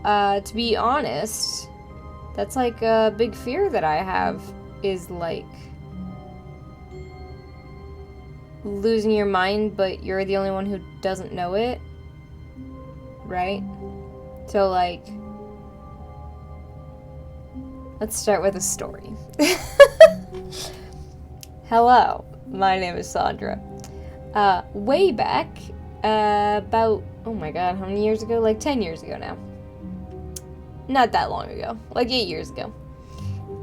To be honest, that's like a big fear that I have, is like losing your mind, but you're the only one who doesn't know it, right? So like, let's start with a story. Hello, my name is Sandra. Way back, about, oh my god, how many years ago? Like 10 years ago now. Not that long ago, like 8 years ago.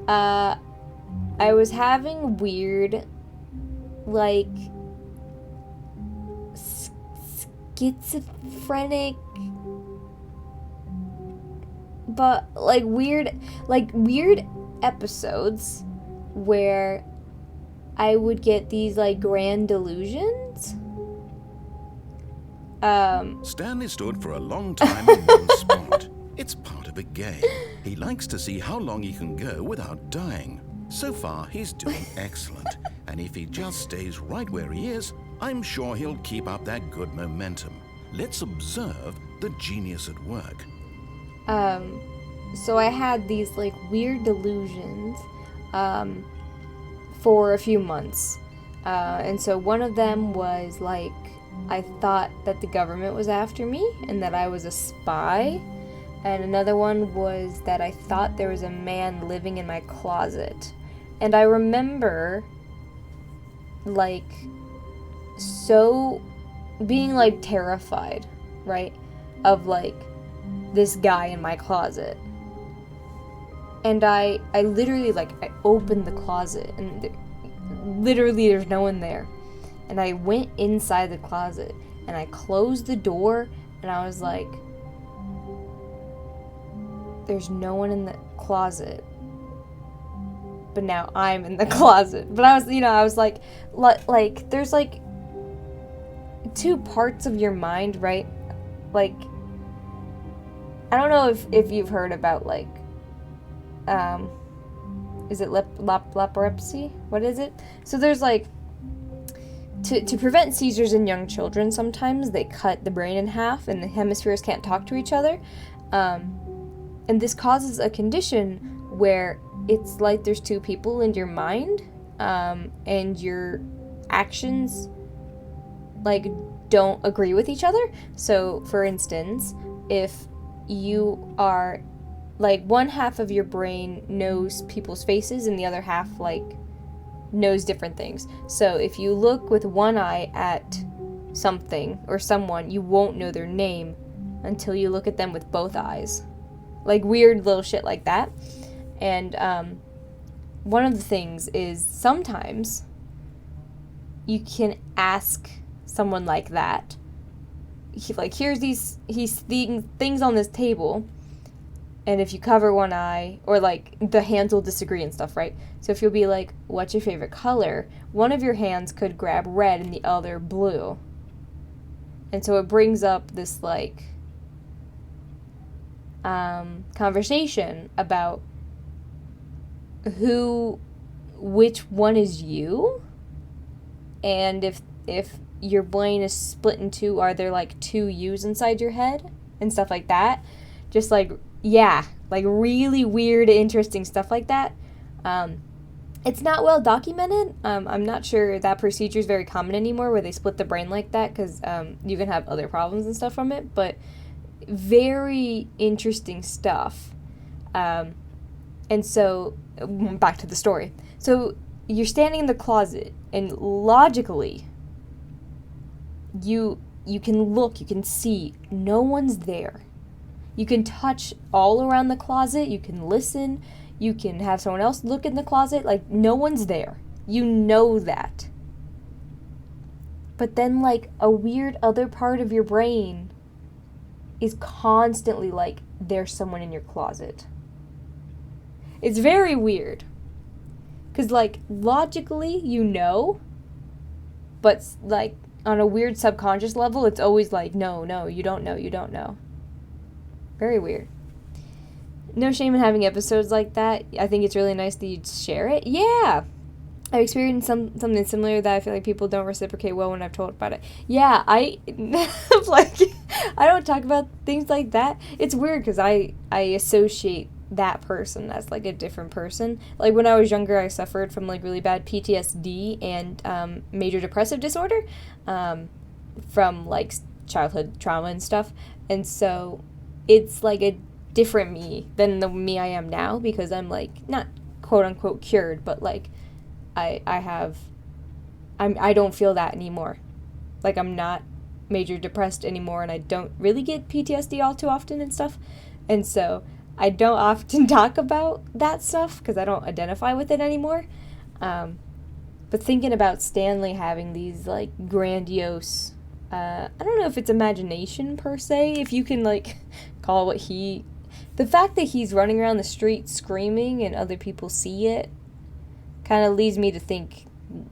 I was having weird, like, schizophrenic, but like weird episodes where I would get these like grand delusions. Stanley stood for a long time in one spot. It's part of a game. He likes to see how long he can go without dying. So far, he's doing excellent. And if he just stays right where he is, I'm sure he'll keep up that good momentum. Let's observe the genius at work. So I had these like weird delusions, for a few months. And so one of them was like, I thought that the government was after me and that I was a spy. And another one was that I thought there was a man living in my closet. And I remember, like, so being, like, terrified, right, of, like, this guy in my closet. And I literally, like, I opened the closet, and literally there's no one there. And I went inside the closet, and I closed the door, and I was like, there's no one in the closet. But now I'm in the closet. But I was like, there's like two parts of your mind, right? Like, I don't know if you've heard about like, is it leprosy? What is it? So there's like, to prevent seizures in young children, sometimes they cut the brain in half and the hemispheres can't talk to each other. And this causes a condition where it's like there's two people in your mind, and your actions, like, don't agree with each other. So, for instance, if you are, like, one half of your brain knows people's faces and the other half, like, knows different things. So, if you look with one eye at something or someone, you won't know their name until you look at them with both eyes. Like, weird little shit like that. And one of the things is sometimes you can ask someone like that, here's these things on this table, and if you cover one eye, or like the hands will disagree and stuff, right? So if you'll be like, what's your favorite color? One of your hands could grab red and the other blue. And so it brings up this like conversation about which one is you, and if your brain is split in two, are there like two yous inside your head and stuff like that? Just like, yeah, like really weird, interesting stuff like that. It's not well documented. I'm not sure that procedure is very common anymore where they split the brain like that, because you can have other problems and stuff from it, but very interesting stuff. And so, back to the story. So, you're standing in the closet, and logically, you can look, you can see, no one's there. You can touch all around the closet, you can listen, you can have someone else look in the closet, like, no one's there. You know that. But then, like, a weird other part of your brain is constantly like, there's someone in your closet. It's very weird. Because, like, logically, you know, but, like, on a weird subconscious level, it's always like, no, you don't know. Very weird. No shame in having episodes like that. I think it's really nice that you share it. Yeah! I've experienced something similar that I feel like people don't reciprocate well when I've told about it. Yeah, like, I don't talk about things like that. It's weird because I associate that person as like a different person. Like when I was younger, I suffered from like really bad PTSD and major depressive disorder from like childhood trauma and stuff. And so it's like a different me than the me I am now, because I'm like not quote unquote cured, but like I don't feel that anymore. Like I'm not major depressed anymore, and I don't really get PTSD all too often and stuff. And so I don't often talk about that stuff because I don't identify with it anymore. But thinking about Stanley having these like grandiose, I don't know if it's imagination per se, if you can like call what the fact that he's running around the street screaming and other people see it kind of leads me to think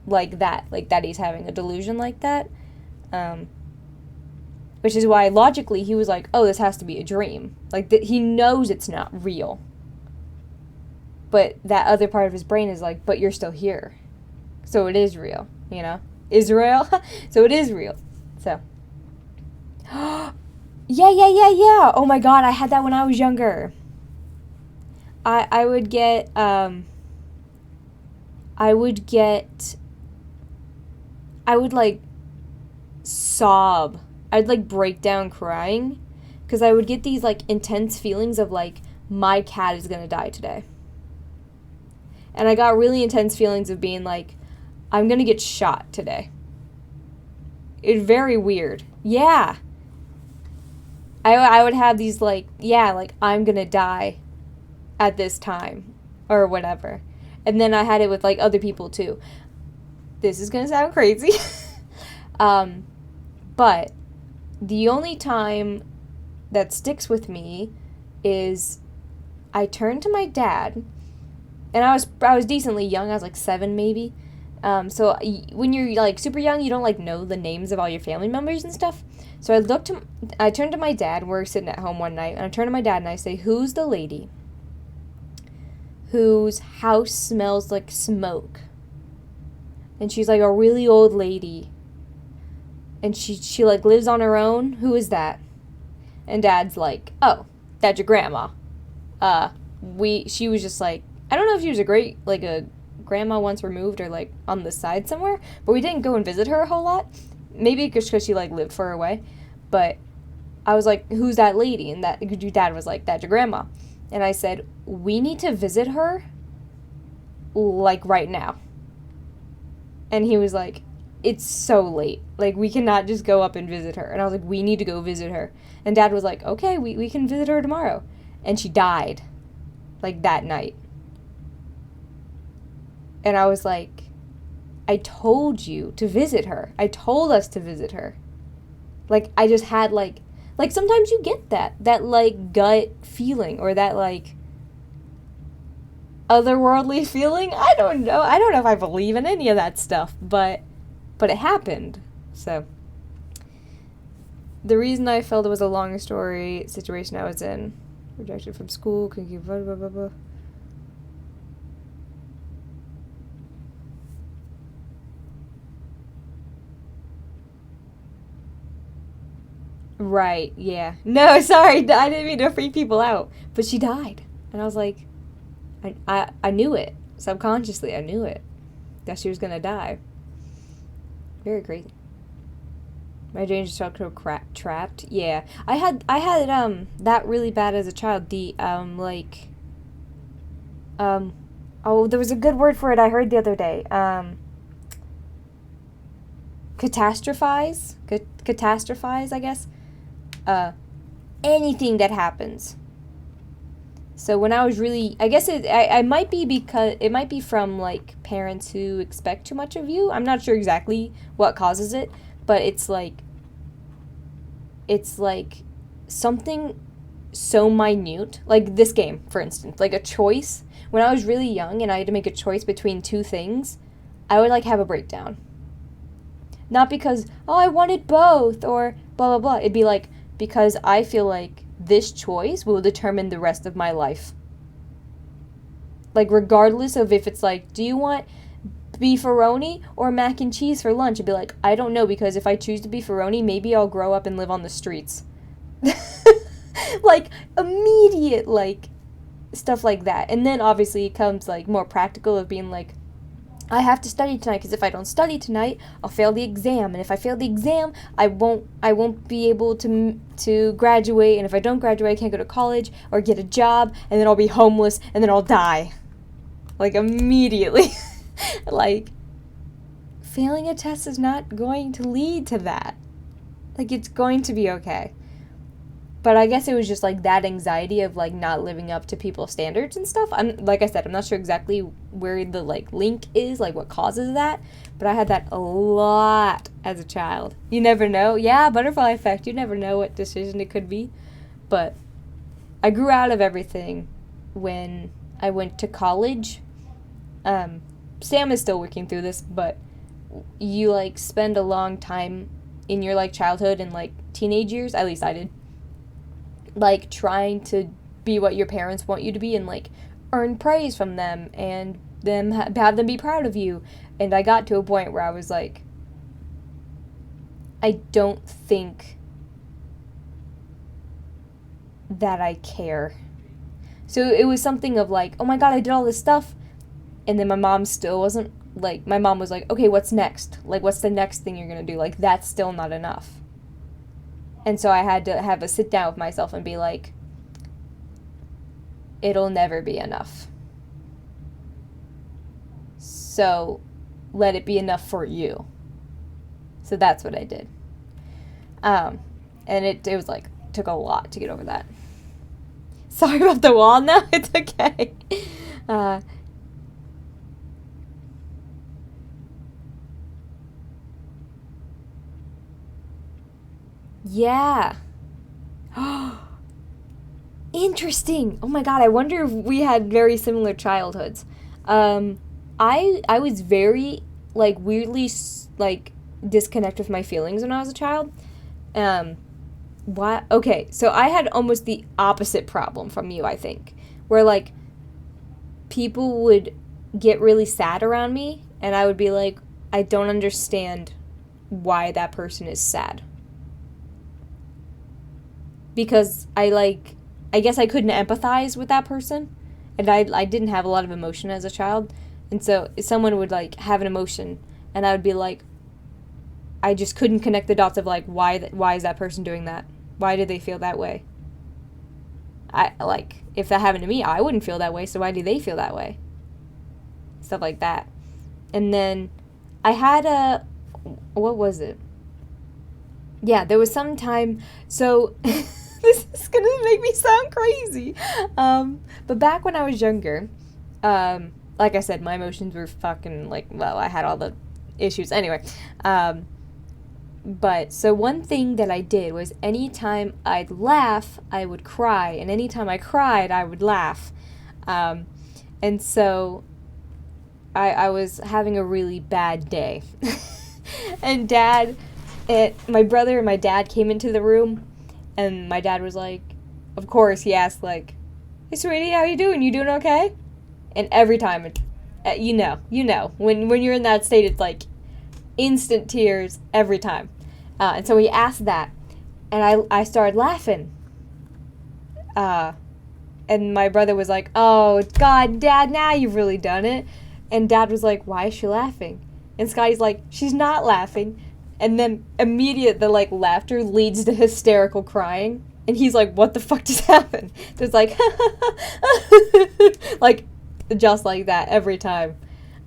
like that he's having a delusion like that. Which is why logically he was like, oh, this has to be a dream. Like he knows it's not real. But that other part of his brain is like, but you're still here. So it is real, you know? Israel. So it is real. So. Yeah. Oh my god, I had that when I was younger. I would like sob. I'd like break down crying because I would get these like intense feelings of like my cat is gonna die today. And I got really intense feelings of being like, I'm gonna get shot today. It's very weird. Yeah. I would have these like, yeah, like I'm gonna die at this time or whatever. And then I had it with like other people too. This is gonna sound crazy. But the only time that sticks with me is I turned to my dad, and I was decently young. I was like 7 maybe. So when you're like super young, you don't like know the names of all your family members and stuff. So I turned to my dad. We're sitting at home one night, and I turn to my dad and I say, "Who's the lady whose house smells like smoke? And she's like a really old lady. And she like lives on her own. Who is that?" And Dad's like, "Oh, that's your grandma. She was just like, I don't know if she was a grandma once removed or like on the side somewhere, but we didn't go and visit her a whole lot. Maybe because she like lived far away. But I was like, who's that lady?" And your dad was like, "That's your grandma." And I said, "We need to visit her like right now." And he was like, "It's so late. Like, we cannot just go up and visit her." And I was like, "We need to go visit her." And Dad was like, "Okay, we can visit her tomorrow." And she died, like, that night. And I was like, I told you to visit her. I told us to visit her. Like, I just had, like sometimes you get that, like, gut feeling or that, like, otherworldly feeling. I don't know. I don't know if I believe in any of that stuff, but it happened. So the reason I felt it was a long story situation I was in, rejected from school, couldn't keep blah blah blah blah. Right, yeah. No, sorry, I didn't mean to freak people out. But she died. And I was like, I knew it. Subconsciously, I knew it. That she was gonna die. Very crazy. My dreams just felt so trapped. Yeah. I had that really bad as a child. Oh, there was a good word for it I heard the other day. Catastrophize, I guess. Anything that happens. So when I was really, I guess I might be because it might be from like parents who expect too much of you. I'm not sure exactly what causes it, but it's like something so minute, like this game, for instance, like a choice. When I was really young and I had to make a choice between two things, I would like have a breakdown. Not because, oh, I wanted both or blah, blah, blah. It'd be like, because I feel like this choice will determine the rest of my life. Like, regardless of if it's like, do you want beefaroni or mac and cheese for lunch? It'd be like, I don't know, because if I choose the beefaroni, maybe I'll grow up and live on the streets. Like, immediate, like, stuff like that. And then, obviously, it comes, like, more practical of being like, I have to study tonight, because if I don't study tonight, I'll fail the exam. And if I fail the exam, I won't be able to graduate. And if I don't graduate, I can't go to college or get a job. And then I'll be homeless. And then I'll die. Like, immediately. Like, failing a test is not going to lead to that. Like, it's going to be okay. But I guess it was just, like, that anxiety of, like, not living up to people's standards and stuff. Like I said, I'm not sure exactly where the, like, link is, like, what causes that. But I had that a lot as a child. You never know. Yeah, butterfly effect. You never know what decision it could be. But I grew out of everything when I went to college. Sam is still working through this, but you, like, spend a long time in your, like, childhood and, like, teenage years. At least I did. Like, trying to be what your parents want you to be and, like, earn praise from them and have them be proud of you. And I got to a point where I was like, I don't think that I care. So it was something of, like, oh my god, I did all this stuff. And then my mom still wasn't, like, my mom was like, okay, what's next? Like, what's the next thing you're gonna do? Like, that's still not enough. And so I had to have a sit down with myself and be like, it'll never be enough. So let it be enough for you. So that's what I did. And it was like, took a lot to get over that. Sorry about the wall now. It's okay. Yeah. Interesting. Oh my god, I wonder if we had very similar childhoods. I was very, like, weirdly, like, disconnected with my feelings when I was a child. What? Okay, so I had almost the opposite problem from you, I think. Where, like, people would get really sad around me, and I would be like, I don't understand why that person is sad. Because I guess I couldn't empathize with that person, and I didn't have a lot of emotion as a child, and so someone would, like, have an emotion, and I would be like, I just couldn't connect the dots of, like, why is that person doing that? Why did they feel that way? Like, if that happened to me, I wouldn't feel that way, so why do they feel that way? Stuff like that. And then I had what was it? Yeah, there was some time, so this is gonna make me sound crazy. But back when I was younger, like I said, my emotions were fucking, like, well, I had all the issues. Anyway, but, so one thing that I did was anytime I'd laugh, I would cry. And anytime I cried, I would laugh. And so I was having a really bad day. And my brother and my dad came into the room, and my dad was like, of course, he asked, like, hey, sweetie, how you doing? You doing okay? And every time, you know, when you're in that state, it's like instant tears every time. And so he asked that, and I started laughing. And my brother was like, oh, God, Dad, now you've really done it. And Dad was like, why is she laughing? And Scotty's like, she's not laughing. And then the, like, laughter leads to hysterical crying. And he's like, what the fuck just happened? There's like, like, just like that every time.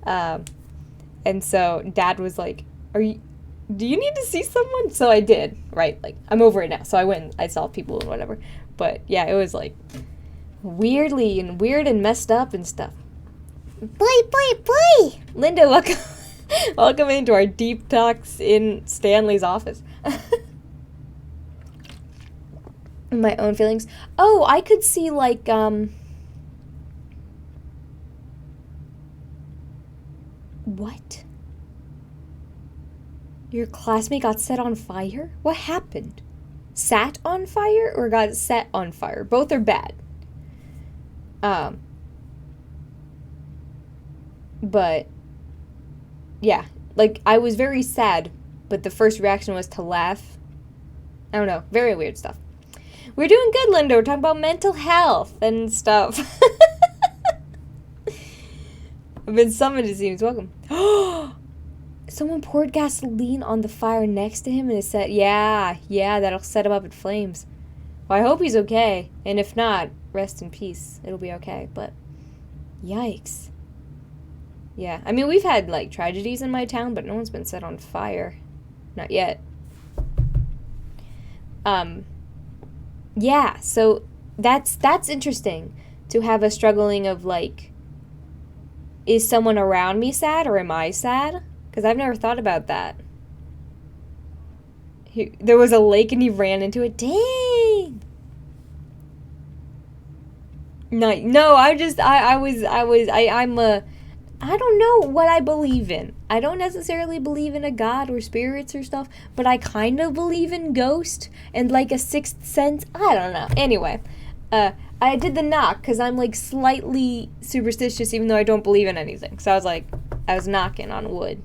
And so Dad was like, do you need to see someone? So I did, right? Like, I'm over it now. So I went and I saw people and whatever. But yeah, it was like weird and messed up and stuff. Boy. Linda, welcome. Welcome into our deep talks in Stanley's office. My own feelings. Oh, I could see, like, what? Your classmate got set on fire? What happened? Sat on fire or got set on fire? Both are bad. But yeah, like, I was very sad, but the first reaction was to laugh. I don't know, very weird stuff. We're doing good, Linda. We're talking about mental health and stuff. I've been summoned, it seems. Welcome. Someone poured gasoline on the fire next to him and it said, yeah, that'll set him up in flames. Well, I hope he's okay. And if not, rest in peace. It'll be okay. But, yikes. Yeah, I mean, we've had, like, tragedies in my town, but no one's been set on fire. Not yet. Yeah, so that's interesting to have a struggling of, like, is someone around me sad or am I sad? Because I've never thought about that. There was a lake and he ran into it. Dang! No, I don't know what I believe in. I don't necessarily believe in a god or spirits or stuff, but I kind of believe in ghosts and like a sixth sense. I don't know. Anyway, I did the knock because I'm like slightly superstitious even though I don't believe in anything. So I was knocking on wood.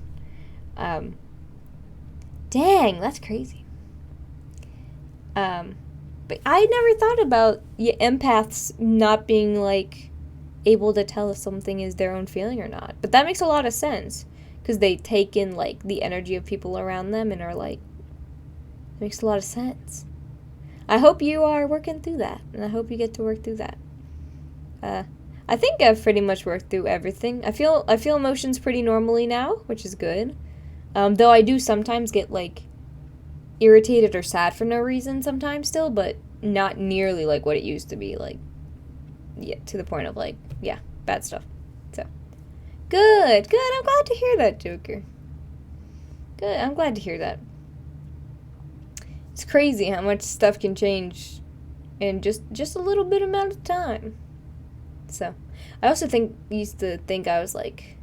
Dang, that's crazy. But I never thought about empaths not being like able to tell if something is their own feeling or not. But that makes a lot of sense because they take in like the energy of people around them and are like, it makes a lot of sense. I hope you are working through that, and I hope you get to work through that. I think I've pretty much worked through everything. I feel emotions pretty normally now, which is good. Though I do sometimes get like irritated or sad for no reason sometimes still, but not nearly like what it used to be, like, yeah, to the point of like, yeah, bad stuff. So good, I'm glad to hear that, Joker. Good, I'm glad to hear that. It's crazy how much stuff can change in just a little bit amount of time. So I also used to think I was like,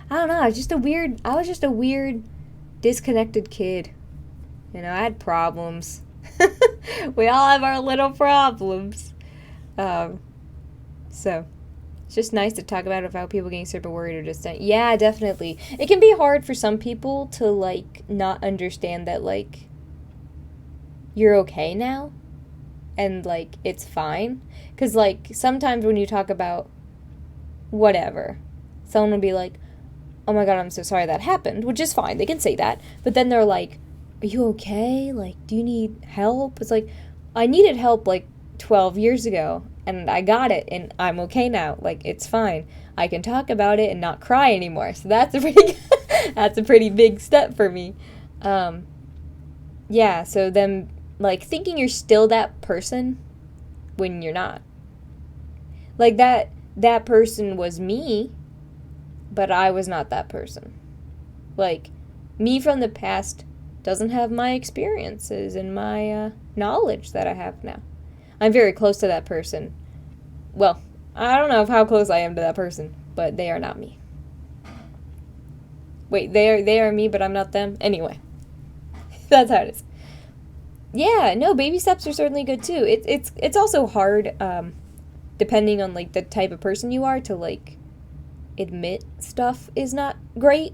I don't know, I was just a weird disconnected kid. You know, I had problems. We all have our little problems. So it's just nice to talk about how people getting super worried or distant. Yeah, definitely. It can be hard for some people to like not understand that like you're okay now and like it's fine. Because like sometimes when you talk about whatever, someone will be like, oh my god, I'm so sorry that happened, which is fine. They can say that. But then they're like, are you okay? Like, do you need help? It's like, I needed help like 12 years ago and I got it and I'm okay now. Like, it's fine. I can talk about it and not cry anymore. So that's a pretty big step for me. Yeah, so then like thinking you're still that person when you're not. Like that person was me, but I was not that person. Like, me from the past doesn't have my experiences and my knowledge that I have now. I'm very close to that person. Well, I don't know how close I am to that person, but they are not me. Wait, they are me, but I'm not them? Anyway. That's how it is. Yeah, no, baby steps are certainly good too. It's also hard, depending on like the type of person you are, to like admit stuff is not great,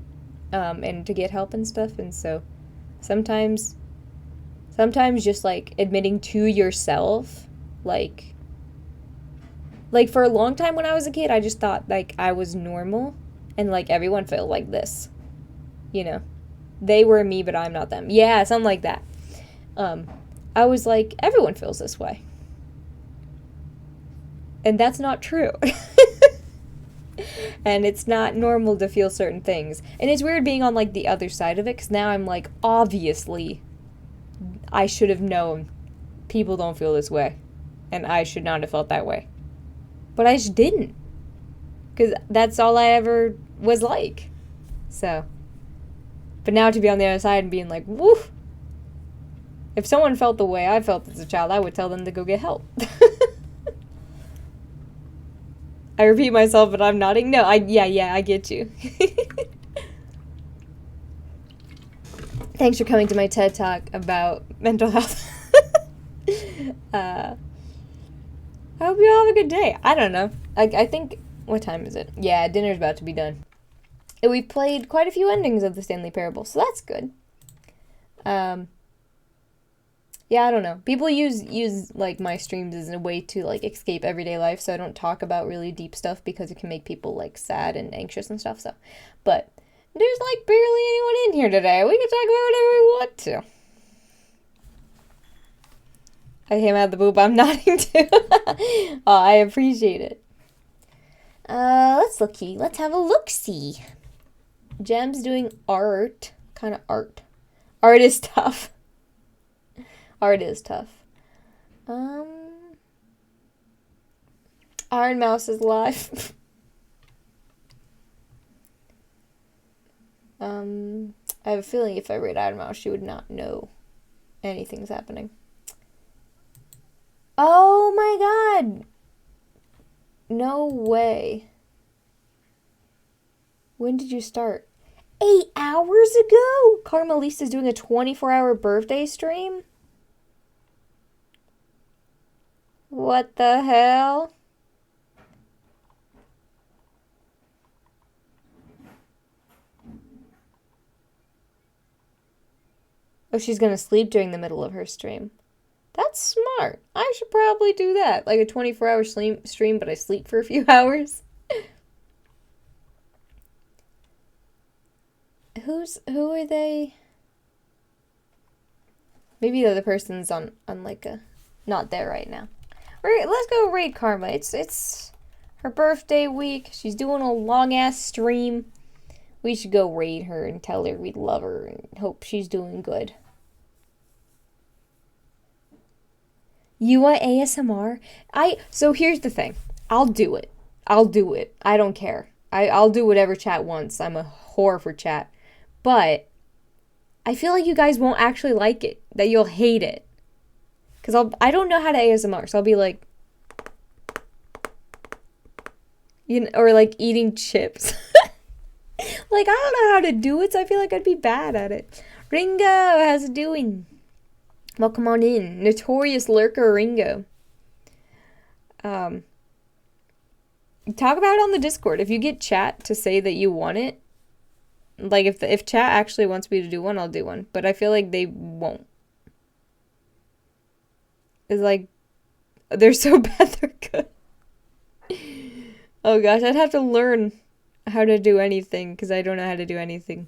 and to get help and stuff, and so sometimes just like admitting to yourself, like for a long time when I was a kid, I just thought like I was normal and like everyone felt like this, you know, they were me but I'm not them. Yeah, something like that. I was like, everyone feels this way, and that's not true. And it's not normal to feel certain things. And it's weird being on, like, the other side of it, because now I'm like, obviously, I should have known people don't feel this way. And I should not have felt that way. But I just didn't. Because that's all I ever was like. So. But now to be on the other side and being like, woo! If someone felt the way I felt as a child, I would tell them to go get help. I repeat myself, but I'm nodding. No, I get you. Thanks for coming to my TED Talk about mental health. I hope you all have a good day. I don't know. I think, what time is it? Yeah, dinner's about to be done. And we've played quite a few endings of the Stanley Parable, so that's good. Yeah, I don't know. People use like my streams as a way to like escape everyday life, so I don't talk about really deep stuff because it can make people like sad and anxious and stuff. So, but there's like barely anyone in here today. We can talk about whatever we want to. I came out of the boob. I'm nodding too. Oh, I appreciate it. Let's looky. Let's have a look-see. Gem's doing art. Kind of art. Art is tough. Art is tough. Iron Mouse is live. I have a feeling if I read Iron Mouse, she would not know anything's happening. Oh my god! No way. When did you start? 8 hours ago! Carmelisa's doing a 24-hour birthday stream? What the hell? Oh, she's gonna sleep during the middle of her stream. That's smart. I should probably do that. Like a 24-hour stream, but I sleep for a few hours. Who are they? Maybe the other person's on like a not there right now. Let's go raid Karma. It's her birthday week. She's doing a long ass stream. We should go raid her and tell her we love her and hope she's doing good. You want ASMR? So here's the thing. I'll do it. I don't care. I'll do whatever chat wants. I'm a whore for chat. But I feel like you guys won't actually like it. That you'll hate it. Because I don't know how to ASMR. So I'll be like, or like eating chips. Like, I don't know how to do it, so I feel like I'd be bad at it. Ringo, how's it doing? Welcome on in. Notorious lurker Ringo. Talk about it on the Discord. If you get chat to say that you want it, like if chat actually wants me to do one, I'll do one. But I feel like they won't. It's like, they're so bad they're good. Oh gosh, I'd have to learn how to do anything because I don't know how to do anything.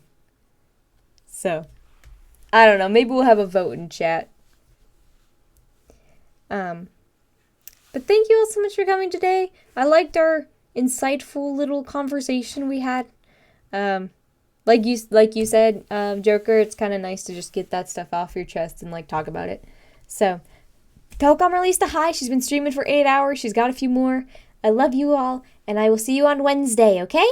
So, I don't know. Maybe we'll have a vote in chat. But thank you all so much for coming today. I liked our insightful little conversation we had. Like you said, Joker, it's kind of nice to just get that stuff off your chest and like talk about it. So, Telecom released a hi. She's been streaming for 8 hours. She's got a few more. I love you all, and I will see you on Wednesday, okay?